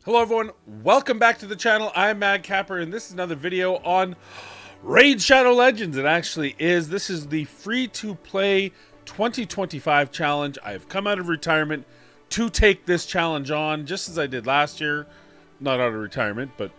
Hello everyone, welcome back to the channel. I'm Mad Capper and this is another video on Raid Shadow Legends. It actually is. This is the free-to-play 2025 challenge. I've come out of retirement to take this challenge on, just as I did last year. Not out of retirement, but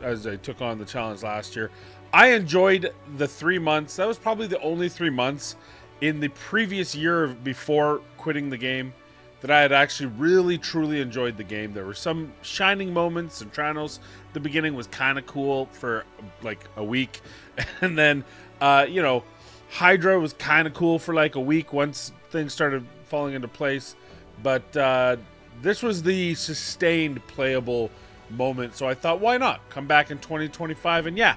as I took on the challenge last year. I enjoyed the 3 months. That was probably the only 3 months in the previous year before quitting the game that I had actually really truly enjoyed the game. There were some shining moments. Centranos, the beginning was kind of cool for like a week, and then Hydra was kind of cool for like a week once things started falling into place. But this was the sustained playable moment, so I thought, why not come back in 2025? And yeah,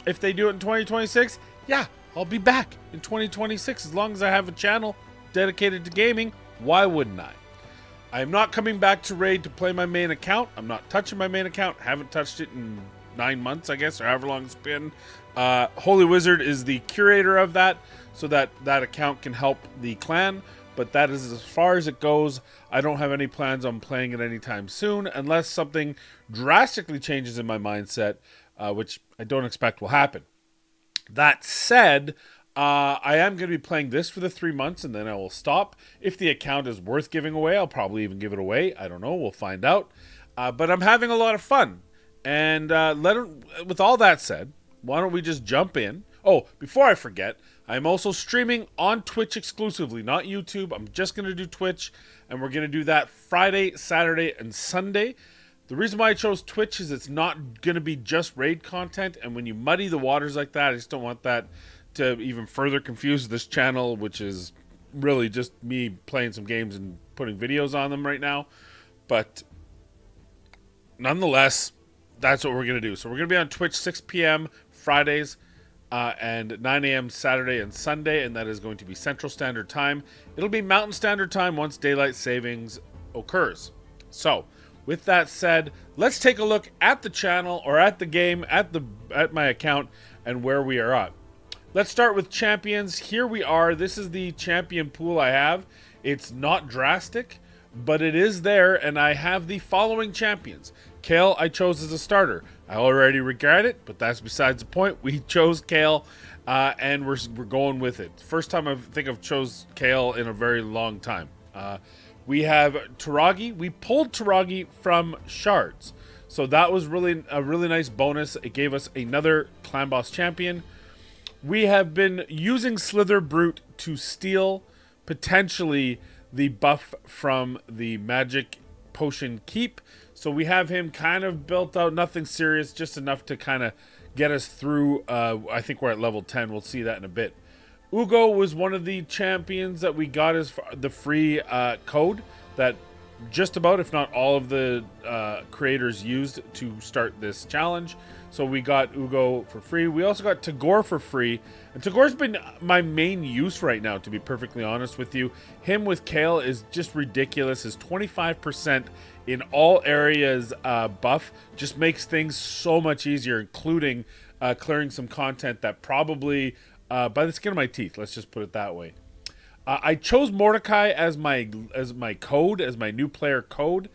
if they do it in 2026, yeah, I'll be back in 2026 as long as I have a channel dedicated to gaming. Why wouldn't I? I am not coming back to Raid to play my main account. I'm not touching my main account. Haven't touched it in 9 months, I guess, or however long it's been. Holy Wizard is the curator of that, so that account can help the clan. But that is as far as it goes. I don't have any plans on playing it anytime soon, unless something drastically changes in my mindset, which I don't expect will happen. That said, I am going to be playing this for the 3 months, and then I will stop. If the account is worth giving away, I'll probably even give it away. I don't know. We'll find out. But I'm having a lot of fun. And with all that said, why don't we just jump in? Oh, before I forget, I'm also streaming on Twitch exclusively, not YouTube. I'm just going to do Twitch, and we're going to do that Friday, Saturday, and Sunday. The reason why I chose Twitch is it's not going to be just raid content, and when you muddy the waters like that, I just don't want that to even further confuse this channel, which is really just me playing some games and putting videos on them right now. But nonetheless, that's what we're going to do. So we're going to be on Twitch 6 p.m. Fridays and 9 a.m. Saturday and Sunday, and that is going to be Central Standard Time. It'll be Mountain Standard Time once daylight savings occurs. So with that said, let's take a look at the channel, or at the game, at my account, and where we are at. Let's start with champions. Here we are. This is the champion pool I have. It's not drastic, but it is there, and I have the following champions. Kayle I chose as a starter. I already regret it, but that's besides the point. We chose Kayle, and we're going with it. First time I think I've chose Kayle in a very long time. We have Toragi. We pulled Toragi from Shards, so that was really a really nice bonus. It gave us another clan boss champion. We have been using Slither Brute to steal potentially the buff from the magic potion keep. So we have him kind of built out, nothing serious, just enough to kind of get us through. I think we're at level 10. We'll see that in a bit. Ugo was one of the champions that we got as the free code that just about, if not all of the creators used to start this challenge. So we got Ugo for free. We also got Tagore for free. And Tagore's been my main use right now, to be perfectly honest with you. Him with Kayle is just ridiculous. His 25% in all areas buff just makes things so much easier, including clearing some content that probably, by the skin of my teeth, let's just put it that way. I chose Mordecai as my code, as my new player code.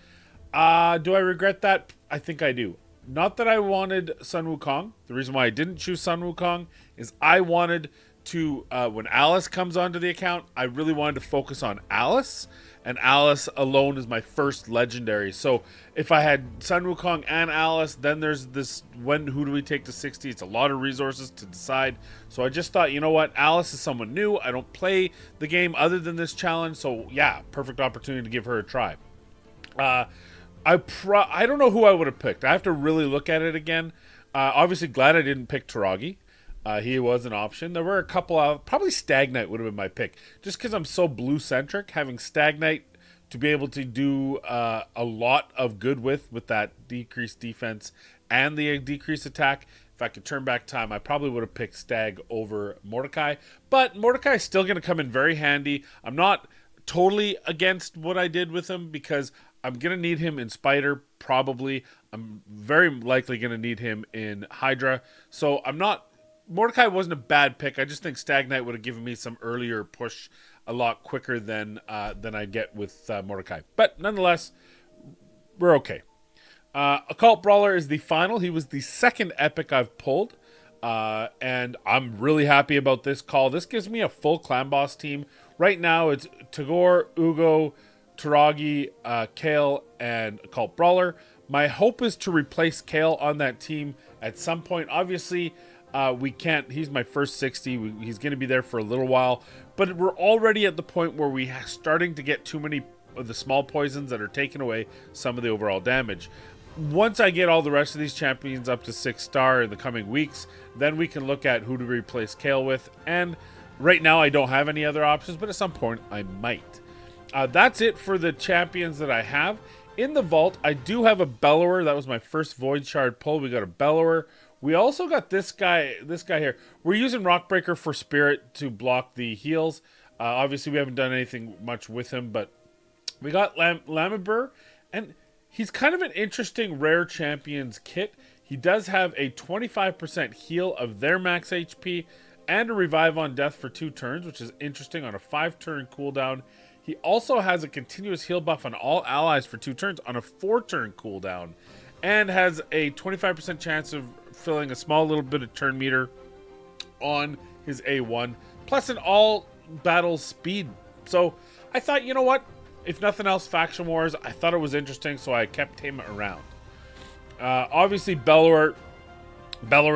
Do I regret that? I think I do. Not that I wanted Sun Wukong. The reason why I didn't choose Sun Wukong is I wanted to, when Alice comes onto the account, I really wanted to focus on Alice, and Alice alone is my first legendary. So if I had Sun Wukong and Alice, then there's this, who do we take to 60? It's a lot of resources to decide. So I just thought, you know what? Alice is someone new. I don't play the game other than this challenge. So yeah, perfect opportunity to give her a try. I don't know who I would have picked. I have to really look at it again. Obviously glad I didn't pick Toragi. He was an option. There were a couple of, probably Stag Knight would have been my pick, just because I'm so blue centric. Having Stag Knight to be able to do a lot of good with that decreased defense and the decreased attack. If I could turn back time, I probably would have picked Stag over Mordecai. But Mordecai is still going to come in very handy. I'm not totally against what I did with him, because I'm going to need him in Spider, probably. I'm very likely going to need him in Hydra. So Mordecai wasn't a bad pick. I just think Stag Knight would have given me some earlier push a lot quicker than I get with Mordecai. But nonetheless, we're okay. Occult Brawler is the final. He was the second epic I've pulled. And I'm really happy about this call. This gives me a full clan boss team. Right now it's Tagore, Ugo, Taragi, Kale, and Occult Brawler. My hope is to replace Kale on that team at some point. Obviously, we can't. He's my first 60. He's going to be there for a little while. But we're already at the point where we're starting to get too many of the small poisons that are taking away some of the overall damage. Once I get all the rest of these champions up to 6-star in the coming weeks, then we can look at who to replace Kale with. And right now I don't have any other options, but at some point I might. That's it for the champions that I have. In the vault, I do have a Bellower. That was my first Void Shard pull. We got a Bellower. We also got this guy here. We're using Rockbreaker for Spirit to block the heals. Obviously, we haven't done anything much with him, but we got Lamabur, and he's kind of an interesting rare champions kit. He does have a 25% heal of their max HP and a revive on death for 2 turns, which is interesting on a 5-turn cooldown. He also has a continuous heal buff on all allies for 2 turns on a 4-turn cooldown, and has a 25% chance of filling a small little bit of turn meter on his A1, plus an all battle speed. So I thought, you know what? If nothing else, Faction Wars, I thought it was interesting, so I kept him around. Obviously, Bellower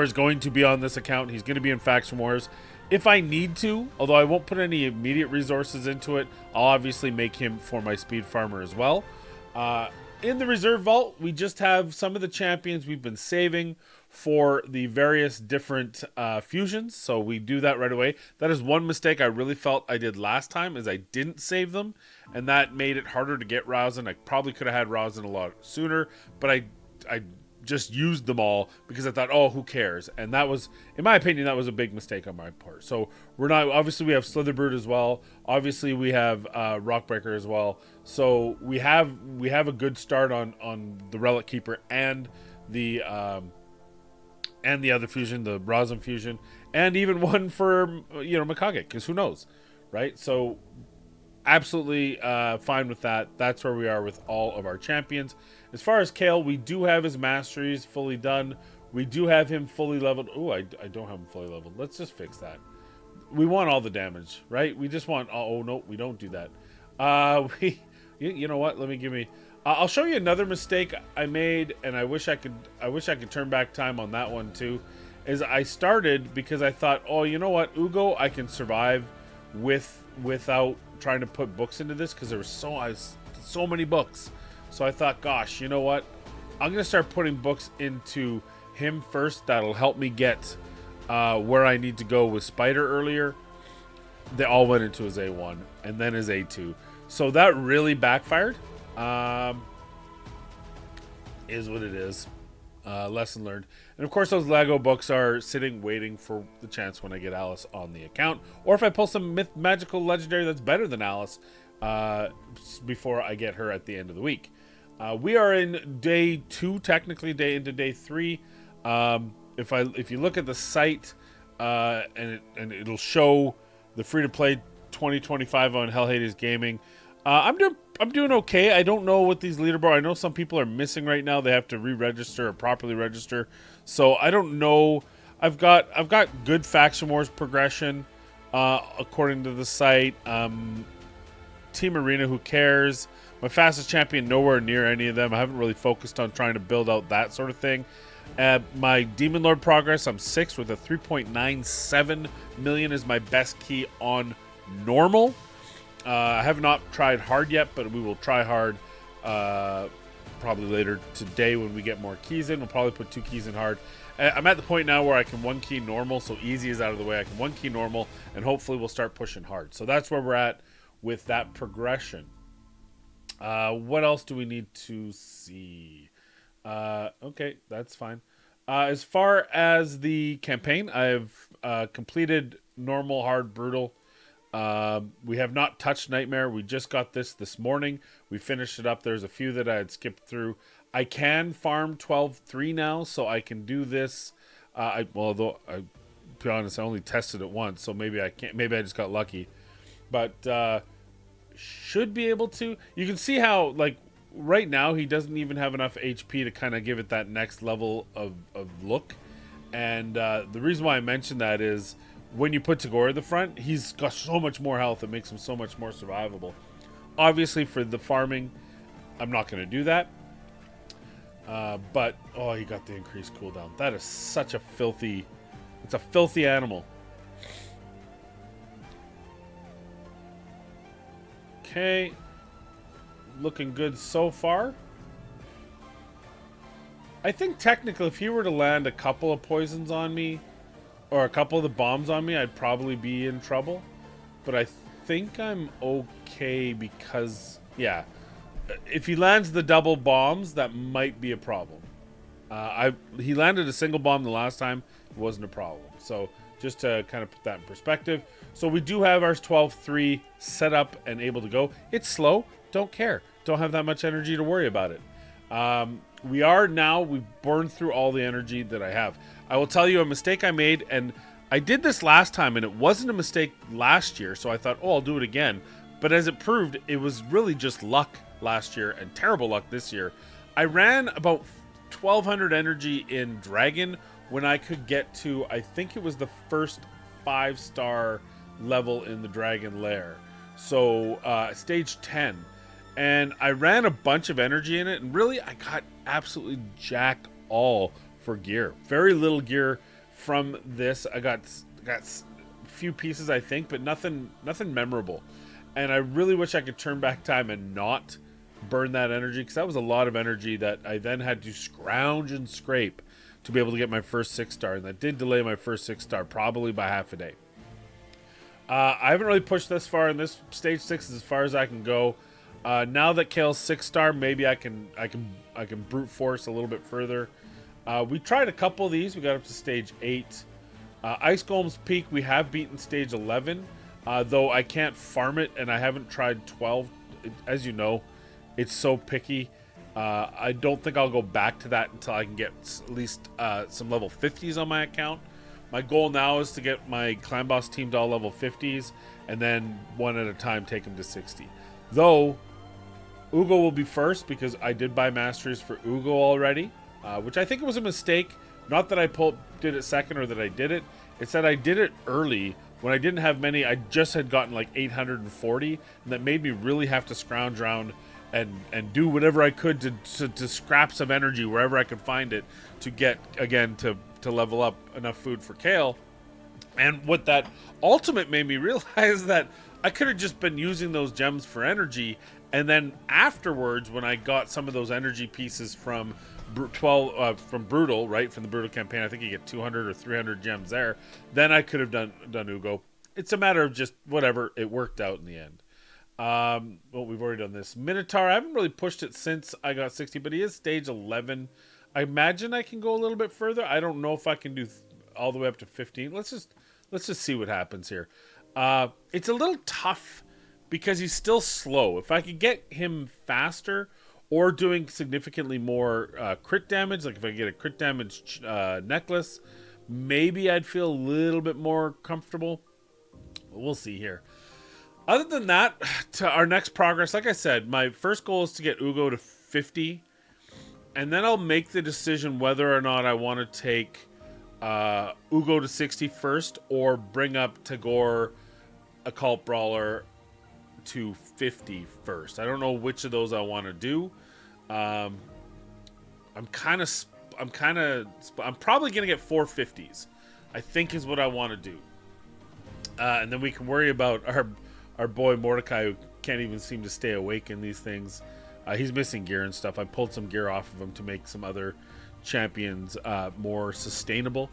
is going to be on this account. He's going to be in Faction Wars. If I need to, although I won't put any immediate resources into it, I'll obviously make him for my speed farmer as well. In the reserve vault, we just have some of the champions we've been saving for the various different fusions, so we do that right away. That is one mistake I really felt I did last time, is I didn't save them, and that made it harder to get Rousing. I probably could have had Rousing a lot sooner, but I just used them all because I thought, oh, who cares? And that was, in my opinion, that was a big mistake on my part. So we're not, obviously we have Slitherbird as well. Obviously we have Rockbreaker as well. So we have a good start on the Relic Keeper and the other fusion, the Rosin fusion, and even one for, Mikage, because who knows, right? So absolutely fine with that. That's where we are with all of our champions. As far as Kale, we do have his masteries fully done. We do have him fully leveled. Oh, I don't have him fully leveled. Let's just fix that. We want all the damage, right? We just want. Oh no, we don't do that. You know what? I'll show you another mistake I made, and I wish I could turn back time on that one too. Is I started because I thought, oh, you know what, Ugo, I can survive without trying to put books into this because there was so many books. So I thought, gosh, you know what? I'm going to start putting books into him first. That'll help me get where I need to go with Spider earlier. They all went into his A1 and then his A2. So that really backfired. Is what it is. Lesson learned. And of course, those Lego books are sitting waiting for the chance when I get Alice on the account. Or if I pull some magical legendary that's better than Alice before I get her at the end of the week. We are in day 2, technically into day 3. If you look at the site, and it'll show the free-to-play 2025 on Hell Hades Gaming. I'm doing okay. I don't know what these leaderboard. I know some people are missing right now. They have to re-register or properly register. So I don't know. I've got good Faction Wars progression according to the site. Team Arena, who cares? My fastest champion, nowhere near any of them. I haven't really focused on trying to build out that sort of thing. My Demon Lord progress, I'm 6th with a 3.97 million is my best key on normal. I have not tried hard yet, but we will try hard probably later today when we get more keys in. We'll probably put 2 keys in hard. I'm at the point now where I can 1 key normal, so easy is out of the way. I can 1 key normal, and hopefully we'll start pushing hard. So that's where we're at with that progression. What else do we need to see? Okay, that's fine. As far as the campaign, I've completed normal, hard, brutal. We have not touched Nightmare. We just got this morning. We finished it up. There's a few that I had skipped through. I can farm 12-3 now, so I can do this. Although, to be honest, I only tested it once, so maybe I can't. Maybe I just got lucky. But should be able to. You can see how, like, right now he doesn't even have enough HP to kind of give it that next level of look. And the reason why I mentioned that is when you put Tagore at the front, he's got so much more health. It makes him so much more survivable. Obviously, for the farming, I'm not going to do that. But, oh, he got the increased cooldown. That is such a filthy... It's a filthy animal. Okay. Looking good so far. I think technically if he were to land a couple of poisons on me, or a couple of the bombs on me, I'd probably be in trouble. But I think I'm okay because, yeah, if he lands the double bombs, that might be a problem. He landed a single bomb the last time, it wasn't a problem. So just to kind of put that in perspective. So we do have our 12-3 set up and able to go. It's slow, don't care. Don't have that much energy to worry about it. We've burned through all the energy that I have. I will tell you a mistake I made, and I did this last time, and it wasn't a mistake last year, so I thought, oh, I'll do it again. But as it proved, it was really just luck last year and terrible luck this year. I ran about 1,200 energy in Dragon when I could get to, I think it was the first 5-star level in the Dragon Lair. So, stage 10. And I ran a bunch of energy in it, and really I got absolutely jack all for gear. Very little gear from this. I got a few pieces, I think, but nothing memorable. And I really wish I could turn back time and not burn that energy, because that was a lot of energy that I then had to scrounge and scrape to be able to get my first 6-star, and that did delay my first 6-star probably by half a day. I haven't really pushed this far in this stage 6 as far as I can go. Now that Kale's 6-star, maybe I can brute force a little bit further. We tried a couple of these. We got up to stage 8. Ice Golem's Peak, we have beaten stage 11, though I can't farm it, and I haven't tried 12. As you know, it's so picky. I don't think I'll go back to that until I can get at least some level 50s on my account. My goal now is to get my Clan Boss team to all level 50s, and then one at a time take them to 60. Though, Ugo will be first because I did buy masteries for Ugo already, which I think it was a mistake. Not that I did it second or that I did it. It's that I did it early when I didn't have many. I just had gotten like 840, and that made me really have to scrounge around and do whatever I could to scrap some energy wherever I could find it to get, again, to level up enough food for Kale. And what that ultimate made me realize that I could have just been using those gems for energy, and then afterwards, when I got some of those energy pieces from from Brutal, right, from the Brutal campaign, I think you get 200 or 300 gems there, then I could have done Ugo. It's a matter of just whatever, it worked out in the end. Well, we've already done this. Minotaur, I haven't really pushed it since I got 60, but he is stage 11. I imagine I can go a little bit further. I don't know if I can do all the way up to 15. Let's just see what happens here. It's a little tough because he's still slow. If I could get him faster or doing significantly more crit damage, like if I get a crit damage necklace, maybe I'd feel a little bit more comfortable. We'll see here. Other than that, to our next progress, like I said, my first goal is to get Ugo to 50, and then I'll make the decision whether or not I want to take Ugo to 60 first, or bring up Tagore, Occult Brawler, to 50 first. I don't know which of those I want to do. I'm probably gonna get 4 50s, I think is what I want to do, and then we can worry about our boy Mordecai, who can't even seem to stay awake in these things. He's missing gear and stuff. I pulled some gear off of him to make some other champions more sustainable.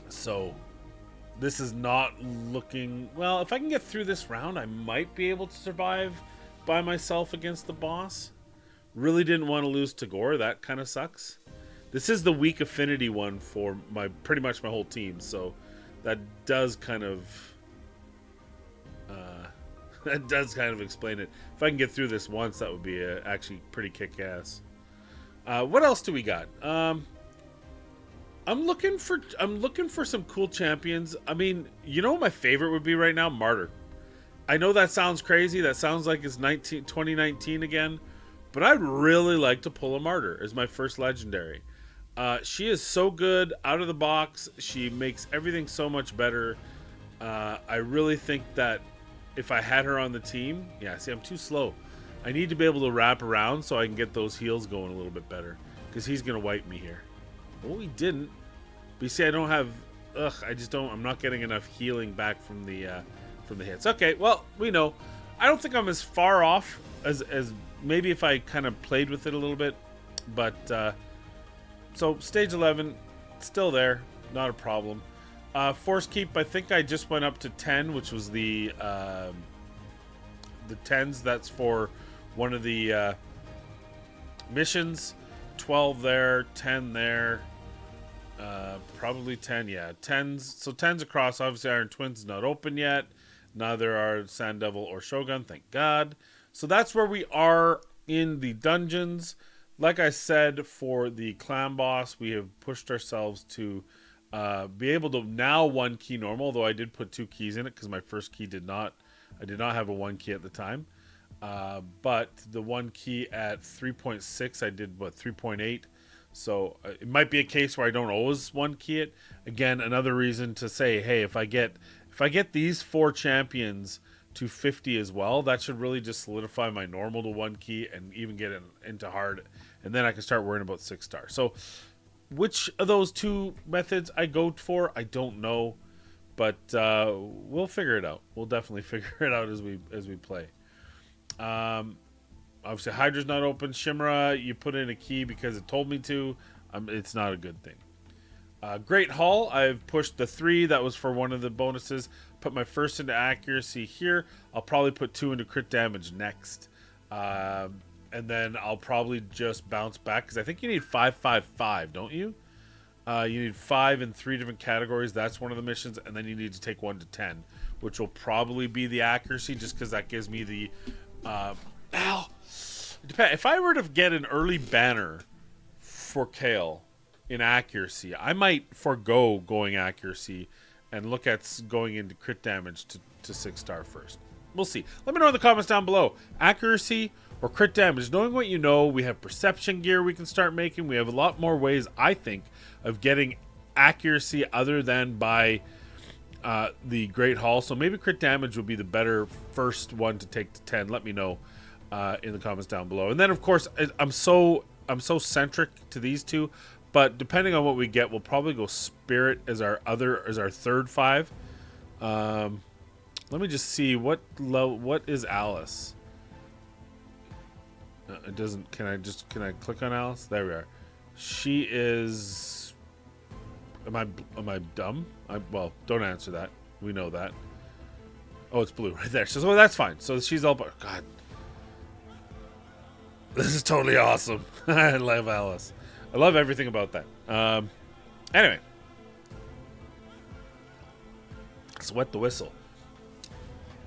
So this is not looking... Well, if I can get through this round, I might be able to survive by myself against the boss. Really didn't want to lose Tagore. That kind of sucks. This is the weak affinity one for pretty much my whole team, so that does kind of... that does kind of explain it. If I can get through this once, that would be actually pretty kick-ass. What else do we got? I'm looking for some cool champions. I mean, you know what my favorite would be right now? Martyr. I know that sounds crazy. That sounds like it's 2019 again. But I'd really like to pull a Martyr as my first legendary. She is so good out of the box. She makes everything so much better. I really think that if I had her on the team, yeah, see, I'm too slow. I need to be able to wrap around so I can get those heals going a little bit better. Because he's going to wipe me here. Oh, he didn't. But you see, I don't have... Ugh, I just don't... I'm not getting enough healing back from the hits. Okay, well, we know. I don't think I'm as far off as maybe if I kind of played with it a little bit. But, so, stage 11, still there. Not a problem. Force Keep, I think I just went up to 10, which was the 10s. That's for one of the missions. 12 there, 10 there. Probably 10, yeah. 10s. So 10s across. Obviously, Iron Twins is not open yet. Neither are Sand Devil or Shogun, thank God. So that's where we are in the dungeons. Like I said, for the clan boss, we have pushed ourselves to be able to now 1 key normal, though I did put 2 keys in it because my first key did not. I did not have a 1 key at the time. But the 1 key at 3.6, I did, 3.8. So it might be a case where I don't always 1 key it. Again, another reason to say, hey, if I get these 4 champions to 50 as well, that should really just solidify my normal to 1 key and even get it into hard. And then I can start worrying about 6 star. So which of those 2 methods I go for, I don't know. But we'll figure it out. We'll definitely figure it out as we play. Obviously, Hydra's not open. Shimra, you put in a key because it told me to. It's not a good thing. Great Hall, I've pushed the 3. That was for one of the bonuses. Put my first into accuracy here. I'll probably put 2 into crit damage next. And then I'll probably just bounce back because I think you need 5, 5, 5, don't you? You need 5 in 3 different categories. That's one of the missions. And then you need to take 1 to 10, which will probably be the accuracy just because that gives me the... If I were to get an early banner for Kale in accuracy, I might forego going accuracy and look at going into crit damage to 6 star first. We'll see. Let me know in the comments down below. Accuracy or crit damage. Knowing what you know, we have perception gear we can start making. We have a lot more ways, I think, of getting accuracy other than by the Great Hall. So maybe crit damage would be the better first one to take to 10. Let me know in the comments down below. And then, of course, I'm so centric to these 2. But depending on what we get, we'll probably go Spirit as our third 5. Let me just see what is Alice. It doesn't. Can I click on Alice? There we are. She is. Am I dumb? Well, don't answer that. We know that. Oh, it's blue right there. So that's fine. So she's all. God, this is totally awesome. I love Alice. I love everything about that. Anyway. Let's wet the whistle.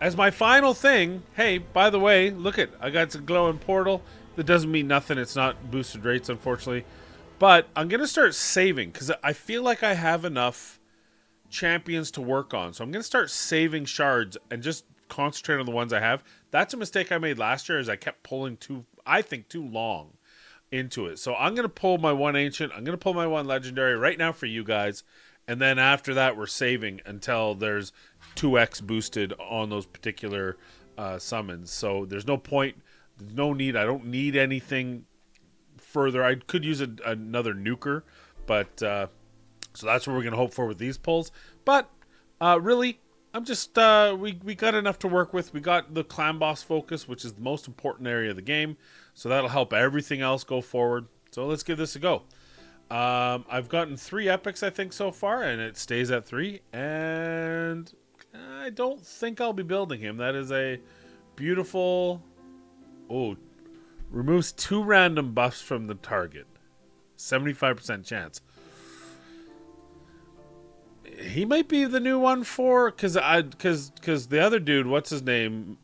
As my final thing, hey, by the way, look at, I got some glowing portal. That doesn't mean nothing. It's not boosted rates, unfortunately. But I'm going to start saving because I feel like I have enough champions to work on. So I'm going to start saving shards and just concentrate on the ones I have. That's a mistake I made last year, is I kept pulling too long into it. So I'm going to pull my 1 ancient. I'm going to pull my 1 legendary right now for you guys. And then after that, we're saving until there's 2x boosted on those particular summons. So there's no point. There's no need. I don't need anything further. I could use another nuker. But so that's what we're going to hope for with these pulls. But really, I'm just, we got enough to work with. We got the clan boss focus, which is the most important area of the game. So that'll help everything else go forward. So let's give this a go. I've gotten 3 epics, I think, so far, and it stays at 3. And I don't think I'll be building him. That is a beautiful... Oh, removes 2 random buffs from the target. 75% chance. He might be the new one for... Because the other dude, what's his name,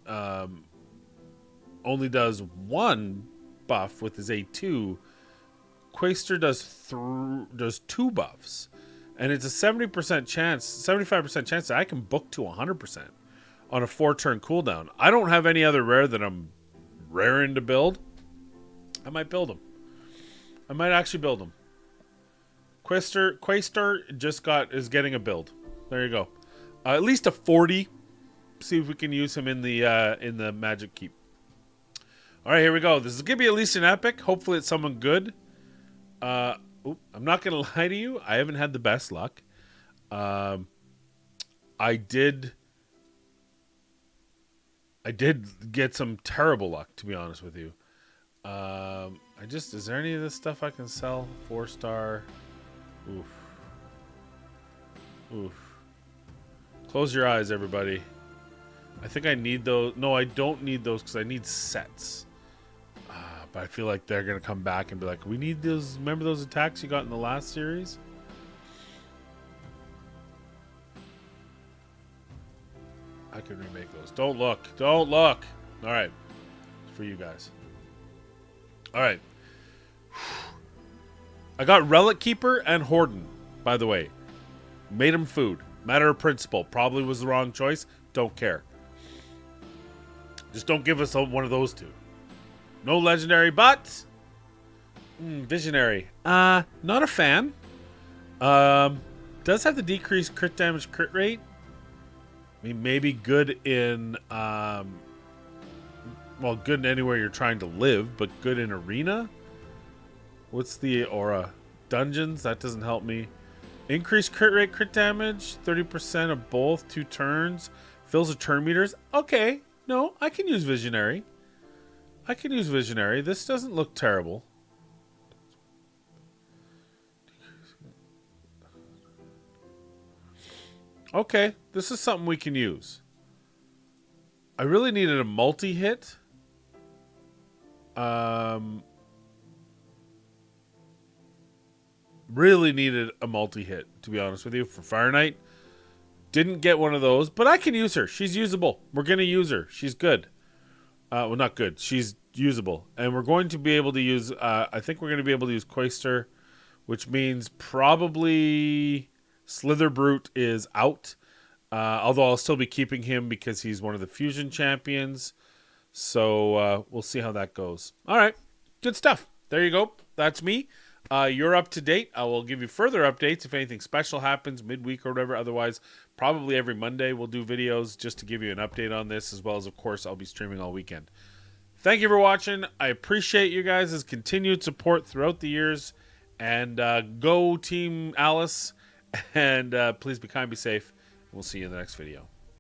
only does 1 buff with his A2. Quaster does 2 buffs, and it's a 70% chance, 75% chance that I can book to 100%. on a 4-turn cooldown. I don't have any other rare that I'm raring to build. I might build them. I might actually build them. Quaestor just is getting a build. There you go. At least a 40. See if we can use him in the Magic Keep. All right, here we go. This is gonna be at least an epic. Hopefully, it's someone good. I'm not gonna lie to you. I haven't had the best luck. I did get some terrible luck, to be honest with you. Is there any of this stuff I can sell? 4-star. Oof. Oof. Close your eyes, everybody. I think I need those. No, I don't need those because I need sets. But I feel like they're going to come back and be like, we need those. Remember those attacks you got in the last series? I can remake those. Don't look. Don't look. All right. It's for you guys. All right. I got Relic Keeper and Horden, by the way. Made them food. Matter of principle. Probably was the wrong choice. Don't care. Just don't give us one of those two. No legendary, but visionary. Not a fan. Does have the decreased crit damage crit rate. I mean, maybe good in good in anywhere you're trying to live, but good in arena. What's the aura? Dungeons, that doesn't help me. Increased crit rate, crit damage, 30% of both, 2 turns. Fills the turn meters. Okay, no, I can use Visionary. I can use Visionary. This doesn't look terrible. Okay, this is something we can use. I really needed a multi-hit. Really needed a multi-hit, to be honest with you, for Fire Knight. Didn't get one of those, but I can use her. She's usable. We're going to use her. She's good. Well, not good. She's usable. And we're going to be able to use, I think we're going to be able to use Quaestor, which means probably Slither Brute is out. Although I'll still be keeping him because he's one of the fusion champions. So we'll see how that goes. All right. Good stuff. There you go. That's me. You're up to date. I will give you further updates if anything special happens midweek or whatever. Otherwise, probably every Monday we'll do videos just to give you an update on this, as well as, of course, I'll be streaming all weekend. Thank you for watching. I appreciate you guys' continued support throughout the years. And go Team Alice. And please be kind, be safe. We'll see you in the next video.